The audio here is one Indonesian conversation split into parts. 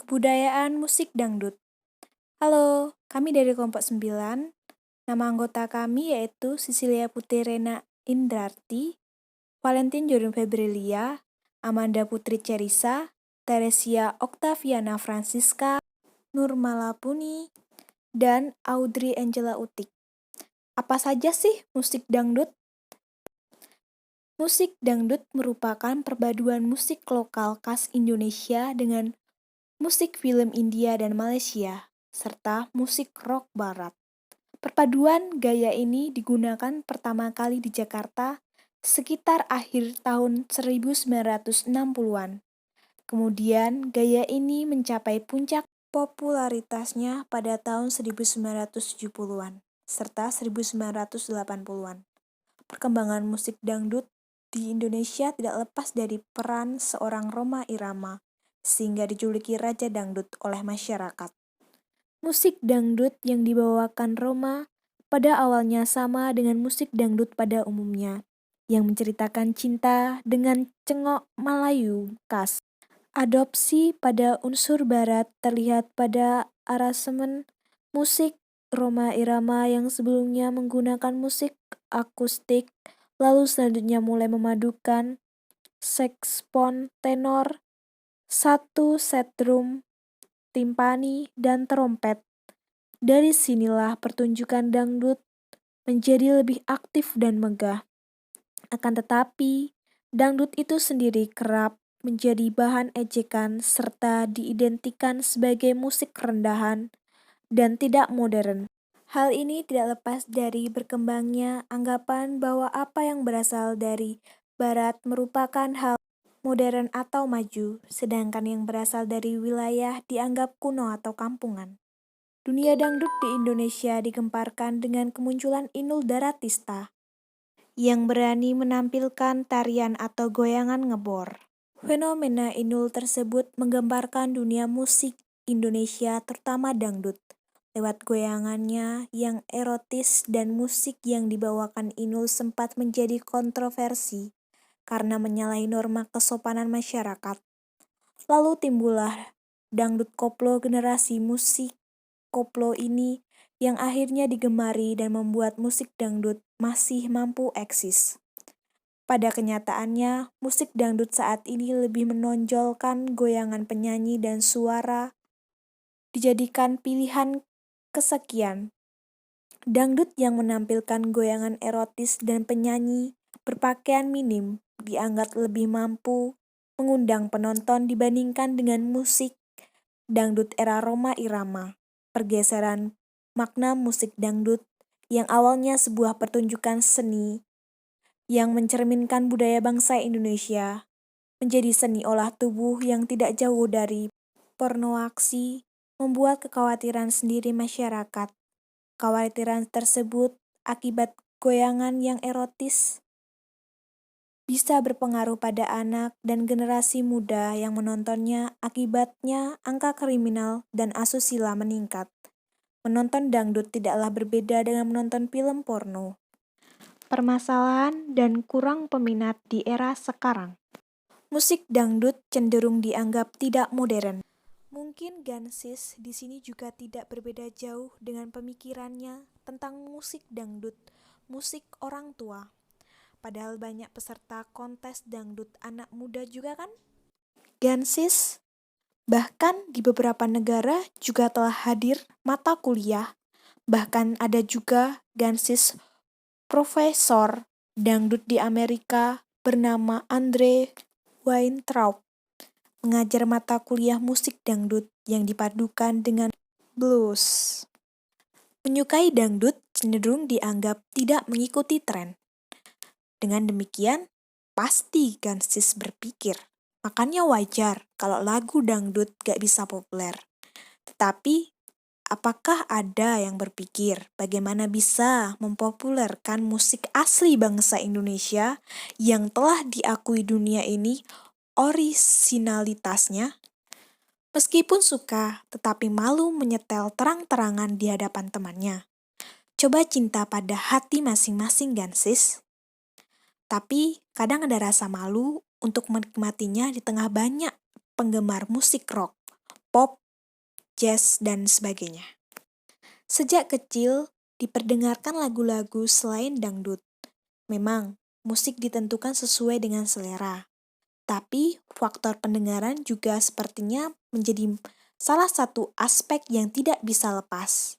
Kebudayaan musik dangdut. Halo, kami dari kelompok 9. Nama anggota kami yaitu Cecilia Putri Rena Indrarti, Valentin Jordan Febrilia, Amanda Putri Cerisa, Teresia Octaviana Francisca, Nurmala Puni, dan Audrey Angela Utik. Apa saja sih musik dangdut? Musik dangdut merupakan perpaduan musik lokal khas Indonesia dengan musik film India dan Malaysia, serta musik rock barat. Perpaduan gaya ini digunakan pertama kali di Jakarta sekitar akhir tahun 1960-an. Kemudian gaya ini mencapai puncak popularitasnya pada tahun 1970-an serta 1980-an. Perkembangan musik dangdut di Indonesia tidak lepas dari peran seorang Rhoma Irama, sehingga dijuluki Raja Dangdut oleh masyarakat. Musik dangdut yang dibawakan Rhoma pada awalnya sama dengan musik dangdut pada umumnya, yang menceritakan cinta dengan cengok Melayu khas. Adopsi pada unsur barat terlihat pada aransemen musik Rhoma Irama yang sebelumnya menggunakan musik akustik, lalu selanjutnya mulai memadukan saksofon tenor, satu set drum, timpani, dan trompet. Dari sinilah pertunjukan dangdut menjadi lebih aktif dan megah. Akan tetapi, dangdut itu sendiri kerap menjadi bahan ejekan serta diidentikan sebagai musik rendahan dan tidak modern. Hal ini tidak lepas dari berkembangnya anggapan bahwa apa yang berasal dari barat merupakan hal modern atau maju, sedangkan yang berasal dari wilayah dianggap kuno atau kampungan. Dunia dangdut di Indonesia digemparkan dengan kemunculan Inul Daratista yang berani menampilkan tarian atau goyangan ngebor. Fenomena Inul tersebut menggambarkan dunia musik Indonesia terutama dangdut lewat goyangannya yang erotis dan musik yang dibawakan Inul sempat menjadi kontroversi karena menyalahi norma kesopanan masyarakat. Lalu timbullah dangdut koplo. Generasi musik koplo ini yang akhirnya digemari dan membuat musik dangdut masih mampu eksis. Pada kenyataannya, musik dangdut saat ini lebih menonjolkan goyangan penyanyi dan suara dijadikan pilihan kesekian. Dangdut yang menampilkan goyangan erotis dan penyanyi berpakaian minim dianggap lebih mampu mengundang penonton dibandingkan dengan musik dangdut era Rhoma Irama. Pergeseran makna musik dangdut yang awalnya sebuah pertunjukan seni yang mencerminkan budaya bangsa Indonesia menjadi seni olah tubuh yang tidak jauh dari pornoaksi, membuat kekhawatiran sendiri masyarakat. Kekhawatiran tersebut akibat goyangan yang erotis bisa berpengaruh pada anak dan generasi muda yang menontonnya. Akibatnya angka kriminal dan asusila meningkat. Menonton dangdut tidaklah berbeda dengan menonton film porno. Permasalahan dan kurang peminat di era sekarang. Musik dangdut cenderung dianggap tidak modern. Mungkin Gansis di sini juga tidak berbeda jauh dengan pemikirannya tentang musik dangdut, musik orang tua. Padahal banyak peserta kontes dangdut anak muda juga kan? Gansis bahkan di beberapa negara juga telah hadir mata kuliah. Bahkan ada juga Gansis Profesor dangdut di Amerika bernama Andre Weintraub mengajar mata kuliah musik dangdut yang dipadukan dengan blues. Menyukai dangdut cenderung dianggap tidak mengikuti tren. Dengan demikian, pasti Gansis berpikir, makanya wajar kalau lagu dangdut gak bisa populer. Tetapi apakah ada yang berpikir bagaimana bisa mempopulerkan musik asli bangsa Indonesia yang telah diakui dunia ini orisinalitasnya? Meskipun suka, tetapi malu menyetel terang-terangan di hadapan temannya. Coba cinta pada hati masing-masing Gansis. Tapi kadang ada rasa malu untuk menikmatinya di tengah banyak penggemar musik rock, pop, jazz, dan sebagainya. Sejak kecil diperdengarkan lagu-lagu selain dangdut. Memang, musik ditentukan sesuai dengan selera. Tapi, faktor pendengaran juga sepertinya menjadi salah satu aspek yang tidak bisa lepas.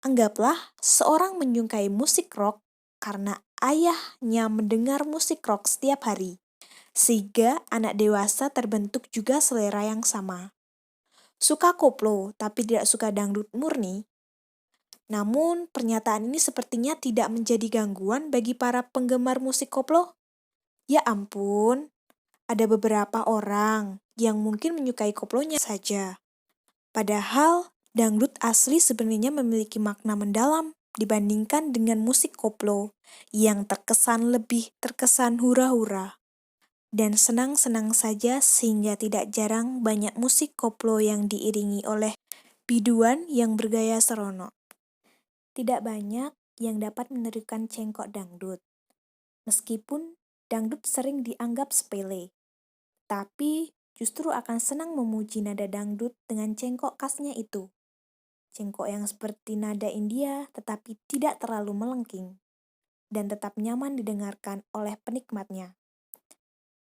Anggaplah seorang menyukai musik rock karena ayahnya mendengar musik rock setiap hari, sehingga anak dewasa terbentuk juga selera yang sama. Suka koplo tapi tidak suka dangdut murni. Namun, pernyataan ini sepertinya tidak menjadi gangguan bagi para penggemar musik koplo. Ya ampun, ada beberapa orang yang mungkin menyukai koplonya saja. Padahal, dangdut asli sebenarnya memiliki makna mendalam dibandingkan dengan musik koplo yang lebih terkesan hura-hura dan senang-senang saja, sehingga tidak jarang banyak musik koplo yang diiringi oleh biduan yang bergaya seronok. Tidak banyak yang dapat menirukan cengkok dangdut. Meskipun dangdut sering dianggap sepele, tapi justru akan senang memuji nada dangdut dengan cengkok khasnya itu. Cengkok yang seperti nada India tetapi tidak terlalu melengking dan tetap nyaman didengarkan oleh penikmatnya.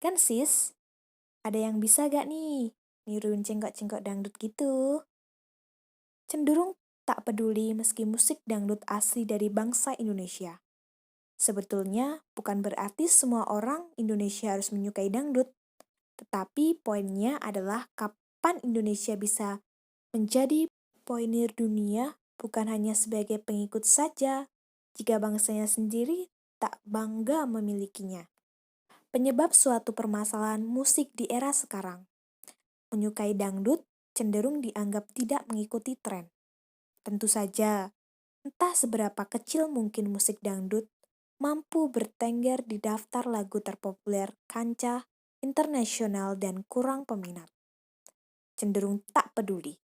Kan sis, ada yang bisa gak nih niruin cengkok-cengkok dangdut gitu? Cenderung tak peduli meski musik dangdut asli dari bangsa Indonesia. Sebetulnya bukan berarti semua orang Indonesia harus menyukai dangdut. Tetapi poinnya adalah kapan Indonesia bisa menjadi pionir dunia, bukan hanya sebagai pengikut saja, jika bangsanya sendiri tak bangga memilikinya. Penyebab suatu permasalahan musik di era sekarang. Menyukai dangdut cenderung dianggap tidak mengikuti tren. Tentu saja, entah seberapa kecil mungkin musik dangdut mampu bertengger di daftar lagu terpopuler kancah internasional dan kurang peminat. Cenderung tak peduli.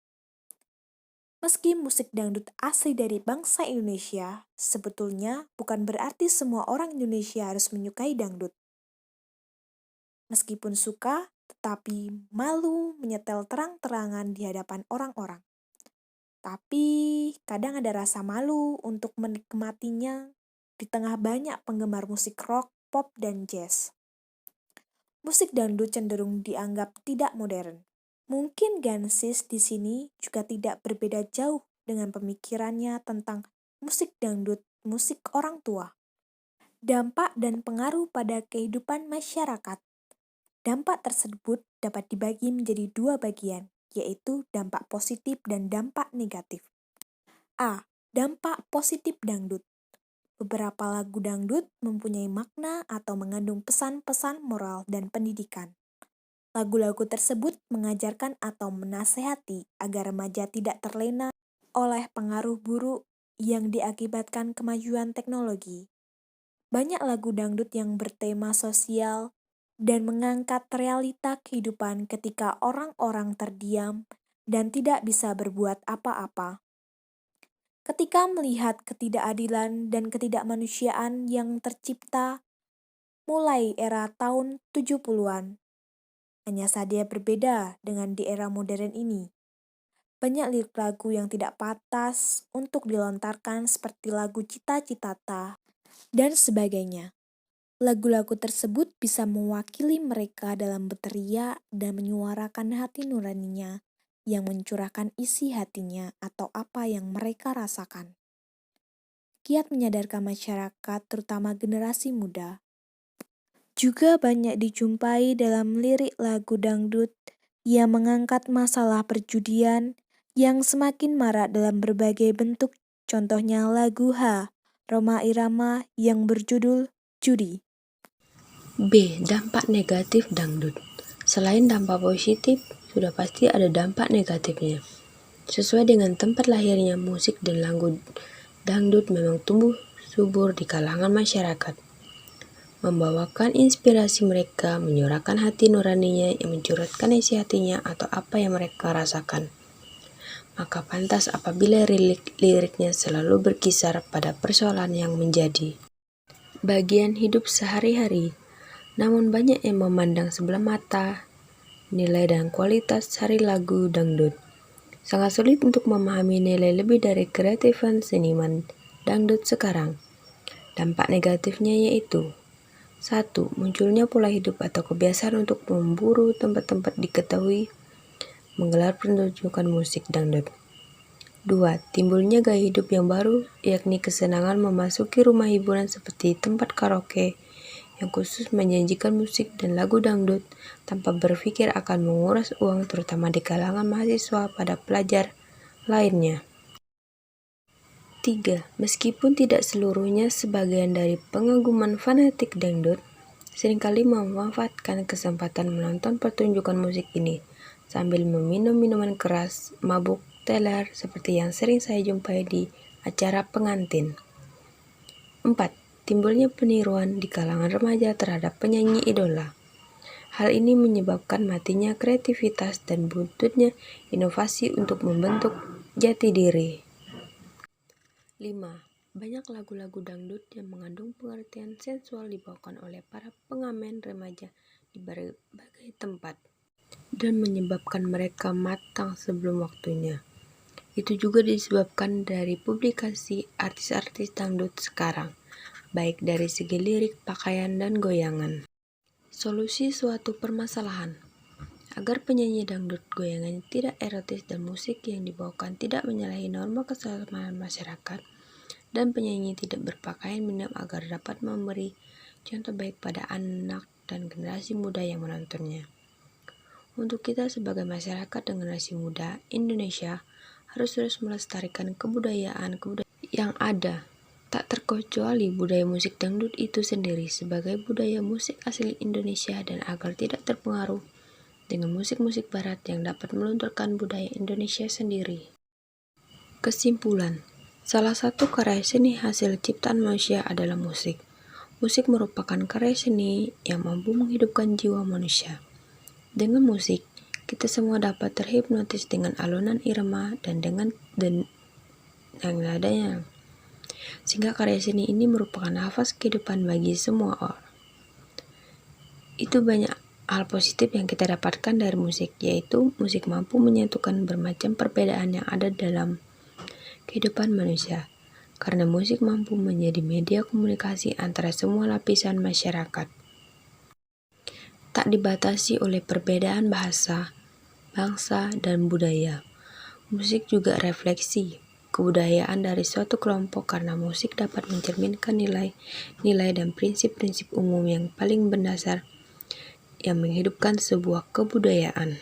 Meski musik dangdut asli dari bangsa Indonesia, sebetulnya bukan berarti semua orang Indonesia harus menyukai dangdut. Meskipun suka, tetapi malu menyetel terang-terangan di hadapan orang-orang. Tapi kadang ada rasa malu untuk menikmatinya di tengah banyak penggemar musik rock, pop, dan jazz. Musik dangdut cenderung dianggap tidak modern. Mungkin Gansis di sini juga tidak berbeda jauh dengan pemikirannya tentang musik dangdut, musik orang tua. Dampak dan pengaruh pada kehidupan masyarakat. Dampak tersebut dapat dibagi menjadi dua bagian, yaitu dampak positif dan dampak negatif. A. Dampak positif dangdut. Beberapa lagu dangdut mempunyai makna atau mengandung pesan-pesan moral dan pendidikan. Lagu-lagu tersebut mengajarkan atau menasehati agar remaja tidak terlena oleh pengaruh buruk yang diakibatkan kemajuan teknologi. Banyak lagu dangdut yang bertema sosial dan mengangkat realita kehidupan ketika orang-orang terdiam dan tidak bisa berbuat apa-apa. Ketika melihat ketidakadilan dan ketidakmanusiaan yang tercipta mulai era tahun 70-an, hanya saja berbeda dengan di era modern ini. Banyak lirik lagu yang tidak pantas untuk dilontarkan seperti lagu Cita-Citata dan sebagainya. Lagu-lagu tersebut bisa mewakili mereka dalam berteriak dan menyuarakan hati nuraninya yang mencurahkan isi hatinya atau apa yang mereka rasakan. Kiat menyadarkan masyarakat, terutama generasi muda. Juga banyak dijumpai dalam lirik lagu dangdut yang mengangkat masalah perjudian yang semakin marak dalam berbagai bentuk. Contohnya lagu Rhoma Irama yang berjudul Judi. B. Dampak negatif dangdut. Selain dampak positif, sudah pasti ada dampak negatifnya. Sesuai dengan tempat lahirnya, musik dan lagu dangdut memang tumbuh subur di kalangan masyarakat, membawakan inspirasi mereka, menyuarakan hati nuraninya yang mencurahkan isi hatinya atau apa yang mereka rasakan. Maka pantas apabila liriknya selalu berkisar pada persoalan yang menjadi bagian hidup sehari-hari. Namun banyak yang memandang sebelah mata nilai dan kualitas sari lagu dangdut. Sangat sulit untuk memahami nilai lebih dari kreatifan seniman dangdut sekarang. Dampak negatifnya yaitu 1. Munculnya pola hidup atau kebiasaan untuk memburu tempat-tempat diketahui menggelar pertunjukan musik dangdut. 2. Timbulnya gaya hidup yang baru, yakni kesenangan memasuki rumah hiburan seperti tempat karaoke yang khusus menyajikan musik dan lagu dangdut tanpa berpikir akan menguras uang, terutama di kalangan mahasiswa pada pelajar lainnya. 3. Meskipun tidak seluruhnya, sebagian dari pengaguman fanatik dangdut seringkali memanfaatkan kesempatan menonton pertunjukan musik ini sambil meminum minuman keras, mabuk, teler seperti yang sering saya jumpai di acara pengantin. 4. Timbulnya peniruan di kalangan remaja terhadap penyanyi idola. Hal ini menyebabkan matinya kreativitas dan buntutnya inovasi untuk membentuk jati diri. 5. Banyak lagu-lagu dangdut yang mengandung pengertian sensual dibawakan oleh para pengamen remaja di berbagai tempat dan menyebabkan mereka matang sebelum waktunya. Itu juga disebabkan dari publikasi artis-artis dangdut sekarang, baik dari segi lirik, pakaian, dan goyangan. Solusi suatu permasalahan. Agar penyanyi dangdut goyangannya tidak erotis dan musik yang dibawakan tidak menyalahi norma kesopanan masyarakat, dan penyanyi tidak berpakaian minim agar dapat memberi contoh baik pada anak dan generasi muda yang menontonnya. Untuk kita sebagai masyarakat dan generasi muda Indonesia harus terus melestarikan kebudayaan yang ada, tak terkecuali budaya musik dangdut itu sendiri sebagai budaya musik asli Indonesia, dan agar tidak terpengaruh dengan musik-musik barat yang dapat melunturkan budaya Indonesia sendiri. Kesimpulan, salah satu karya seni hasil ciptaan manusia adalah musik. Musik merupakan karya seni yang mampu menghidupkan jiwa manusia. Dengan musik, kita semua dapat terhipnotis dengan alunan irama dan yang nadanya, sehingga karya seni ini merupakan nafas kehidupan bagi semua orang. Itu banyak hal positif yang kita dapatkan dari musik, yaitu musik mampu menyatukan bermacam perbedaan yang ada dalam kehidupan manusia, karena musik mampu menjadi media komunikasi antara semua lapisan masyarakat. Tak dibatasi oleh perbedaan bahasa, bangsa, dan budaya. Musik juga refleksi kebudayaan dari suatu kelompok, karena musik dapat mencerminkan nilai-nilai dan prinsip-prinsip umum yang paling mendasar yang menghidupkan sebuah kebudayaan.